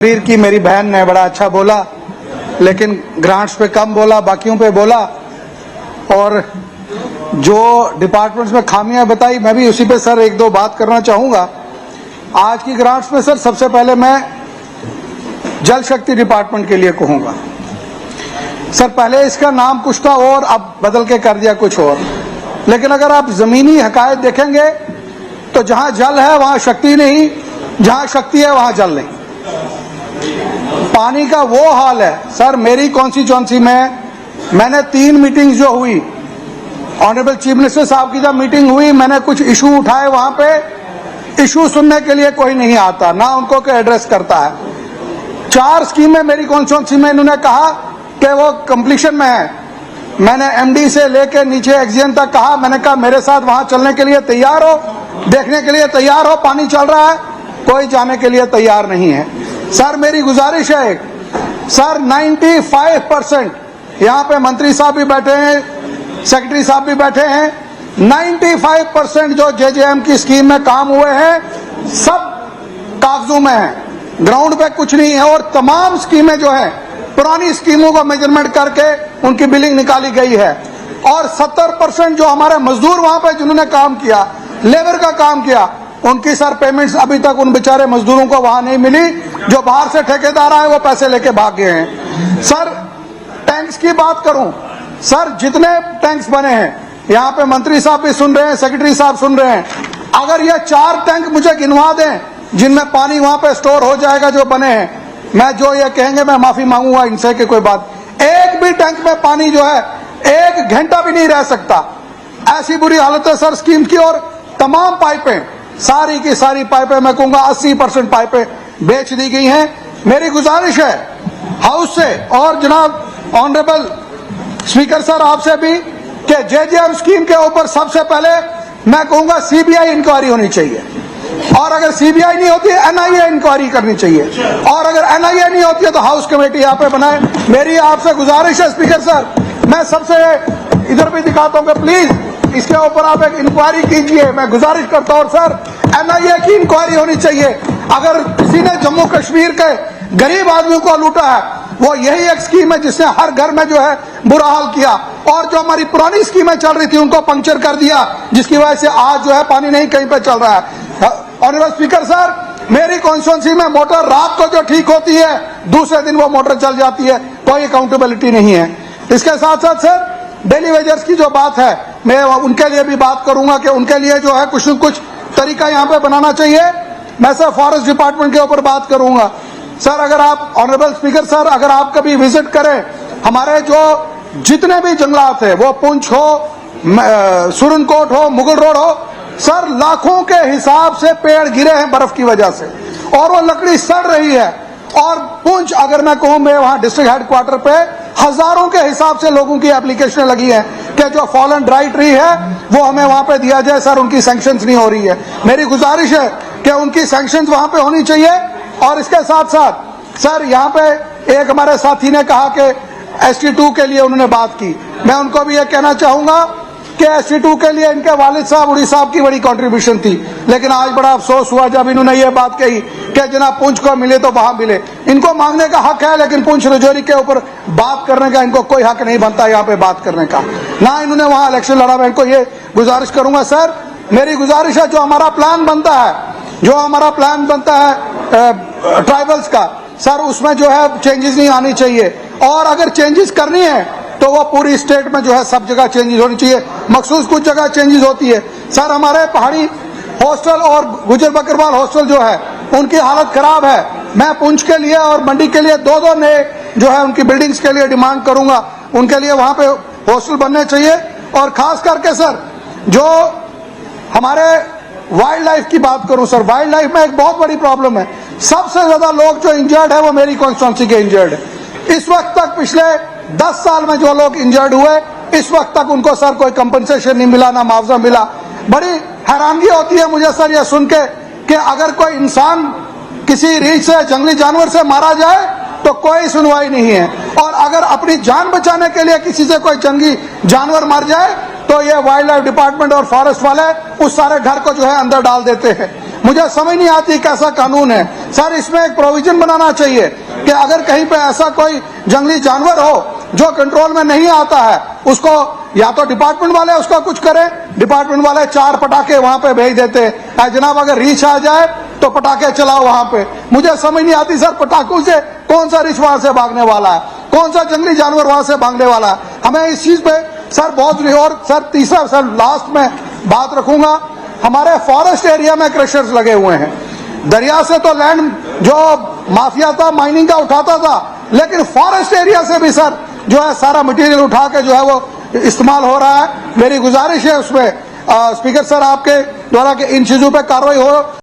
कश्मीर की मेरी बहन ने बड़ा अच्छा बोला, लेकिन ग्रांट्स पे कम बोला, बाकियों पे बोला, और जो डिपार्टमेंट्स में खामियां बताई मैं भी उसी पे सर एक दो बात करना चाहूंगा। आज की ग्रांट्स में सर सबसे पहले मैं जल शक्ति डिपार्टमेंट के लिए कहूंगा। सर पहले इसका नाम कुछ था और अब बदल के कर दिया कुछ और, लेकिन अगर आप जमीनी हकायत देखेंगे तो जहां जल है वहां शक्ति नहीं, जहां शक्ति है वहां जल नहीं। पानी का वो हाल है सर, मेरी कॉन्स्टिट्यूएंसी में मैंने 3 मीटिंग्स जो हुई, ऑनरेबल चीफ मिनिस्टर साहब की जब मीटिंग हुई, मैंने कुछ इशू उठाए, वहां पे इशू सुनने के लिए कोई नहीं आता, ना उनको कोई एड्रेस करता है। 4 स्कीमें मेरी कॉन्स्टिट्यूएंसी में इन्होंने कहा कि वो कंप्लीशन में है। मैंने एमडी से लेकर नीचे एक्सजेन तक कहा, मैंने कहा मेरे साथ वहां चलने के लिए तैयार हो, देखने के लिए तैयार हो, पानी चल रहा है, कोई जाने के लिए तैयार नहीं है। सर मेरी गुजारिश है सर, 95% यहाँ पे मंत्री साहब भी बैठे हैं, सेक्रेटरी साहब भी बैठे हैं, 95% जो जेजेएम की स्कीम में काम हुए हैं सब कागजों में है, ग्राउंड पे कुछ नहीं है। और तमाम स्कीमें जो है पुरानी स्कीमों को मेजरमेंट करके उनकी बिलिंग निकाली गई है। और 70% जो हमारे मजदूर वहां पे जिन्होंने काम किया, लेबर का काम किया, उनकी सर पेमेंट्स अभी तक उन बेचारे मजदूरों को वहां नहीं मिली। जो बाहर से ठेकेदार आए वो पैसे लेके भाग गए हैं। सर टैंक्स की बात करूं, सर जितने टैंक्स बने हैं, यहाँ पे मंत्री साहब भी सुन रहे हैं, सेक्रेटरी साहब सुन रहे हैं, अगर ये 4 टैंक मुझे गिनवा दें जिनमें पानी वहां पे स्टोर हो जाएगा जो बने हैं, मैं जो ये कहेंगे मैं माफी मांगूंगा इनसे कि कोई बात। एक भी टैंक में पानी जो है 1 घंटा भी नहीं रह सकता, ऐसी बुरी हालत है सर स्कीम की। और तमाम पाइपें, सारी की सारी पाइपें, मैं कहूंगा 80% पाइपें बेच दी गई हैं। मेरी गुजारिश है हाउस से और जनाब ऑनरेबल स्पीकर सर आपसे भी कि जेजेएम स्कीम के ऊपर सबसे पहले मैं कहूंगा सीबीआई इंक्वायरी होनी चाहिए, और अगर सीबीआई नहीं होती है एनआईए इंक्वायरी करनी चाहिए, और अगर एनआईए नहीं होती है तो हाउस कमेटी यहाँ पे बनाए। मेरी आपसे गुजारिश है स्पीकर सर, मैं सबसे इधर भी दिखाता हूँ कि प्लीज इसके ऊपर आप एक इंक्वायरी कीजिए, मैं गुजारिश करता हूँ। सर एनआईए की इंक्वायरी होनी चाहिए। अगर किसी ने जम्मू कश्मीर के गरीब आदमियों को लूटा है, वो यही एक स्कीम है जिसने हर घर में जो है बुरा हाल किया, और जो हमारी पुरानी स्कीमें चल रही थी उनको पंक्चर कर दिया, जिसकी वजह से आज जो है पानी नहीं कहीं पे चल रहा है। ऑनरेबल स्पीकर सर, मेरी कॉन्स्टिट्यूएंसी में मोटर रात को जो ठीक होती है दूसरे दिन वो मोटर चल जाती है, कोई अकाउंटेबिलिटी नहीं है। इसके साथ साथ सर डेली वेजर्स की जो बात है, मैं उनके लिए भी बात करूंगा कि उनके लिए जो है कुछ न कुछ तरीका यहाँ पे बनाना चाहिए। मैं सर फॉरेस्ट डिपार्टमेंट के ऊपर बात करूंगा। सर अगर आप ऑनरेबल स्पीकर सर, अगर आप कभी विजिट करें हमारे जो जितने भी जंगलात है, वो पुंछ हो, सुरनकोट हो, मुगल रोड हो, सर लाखों के हिसाब से पेड़ गिरे हैं बर्फ की वजह से, और वो लकड़ी सड़ रही है। और पुंछ अगर मैं कहूं, मैं वहां डिस्ट्रिक्ट हेडक्वार्टर पे हजारों के हिसाब से लोगों की एप्लीकेशन लगी है कि जो फॉलन ड्राई ट्री है वो हमें वहां पे दिया जाए। सर उनकी सैंक्शंस नहीं हो रही है, मेरी गुजारिश है कि उनकी सैंक्शंस वहां पे होनी चाहिए। और इसके साथ साथ सर यहाँ पे एक हमारे साथी ने कहा कि ST2 के लिए उन्होंने बात की, मैं उनको भी ये कहना चाहूंगा कि ST2 के लिए इनके वालिद साहब उड़ी साहब की बड़ी कंट्रीब्यूशन थी, लेकिन आज बड़ा अफसोस हुआ जब इन्होंने ये बात कही कि जनाब पुंछ को मिले तो वहां मिले। इनको मांगने का हक है, लेकिन पुंछ रजौरी के ऊपर बात करने का इनको कोई हक नहीं बनता, यहाँ पे बात करने का, ना इन्होंने वहां इलेक्शन लड़ा। मैं इनको ये गुजारिश करूंगा सर, मेरी गुजारिश है जो हमारा प्लान बनता है, जो हमारा प्लान बनता है ट्राइबल्स का, सर उसमें जो है चेंजेस नहीं आनी चाहिए, और अगर चेंजेस करनी है तो वो पूरी स्टेट में जो है सब जगह चेंजेस होनी चाहिए, मखसूस कुछ जगह चेंजेस होती है। सर हमारे पहाड़ी हॉस्टल और गुजर बकरवाल हॉस्टल जो है उनकी हालत खराब है। मैं पुंछ के लिए और मंडी के लिए 2-2 नए जो है उनकी बिल्डिंग्स के लिए डिमांड करूंगा, उनके लिए वहां पे हॉस्टल बनने चाहिए। और खास करके सर जो हमारे वाइल्ड लाइफ की बात करूं, सर वाइल्ड लाइफ में एक बहुत बड़ी प्रॉब्लम है, सबसे ज्यादा लोग जो इंजर्ड है वो मेरी कॉन्स्टिट्यूएंसी के इंजर्ड है। इस वक्त तक पिछले 10 साल में जो लोग इंजर्ड हुए, इस वक्त तक उनको सर कोई कंपनसेशन नहीं मिला, ना मुआवजा मिला। बड़ी हैरानगी होती है मुझे सर ये सुन के कि अगर कोई इंसान किसी रीछ से, जंगली जानवर से मारा जाए तो कोई सुनवाई नहीं है, और अगर अपनी जान बचाने के लिए किसी से कोई जंगली जानवर मर जाए तो ये वाइल्ड लाइफ डिपार्टमेंट और फॉरेस्ट वाले उस सारे घर को जो है अंदर डाल देते हैं। मुझे समझ नहीं आती कैसा कानून है सर। इसमें एक प्रोविजन बनाना चाहिए कि अगर कहीं पे ऐसा कोई जंगली जानवर हो जो कंट्रोल में नहीं आता है, उसको या तो डिपार्टमेंट वाले उसका कुछ करें, डिपार्टमेंट वाले 4 पटाखे वहां पे भेज देते हैं, जनाब अगर रीछ आ जाए तो पटाखे चलाओ वहां पे। मुझे समझ नहीं आती सर, पटाखों से कौन सा रीछ वहां से भागने वाला है, कौन सा जंगली जानवर वहां से भागने वाला है। हमें इस चीज पे सर बहुत। और सर तीसरा सर लास्ट में बात रखूंगा, हमारे फॉरेस्ट एरिया में क्रशर्स लगे हुए हैं। दरिया से तो लैंड जो माफिया था माइनिंग का उठाता था, लेकिन फॉरेस्ट एरिया से भी सर जो है सारा मटेरियल उठा के जो है वो इस्तेमाल हो रहा है। मेरी गुजारिश है उसमें स्पीकर सर आपके द्वारा कि इन चीजों पे कार्रवाई हो।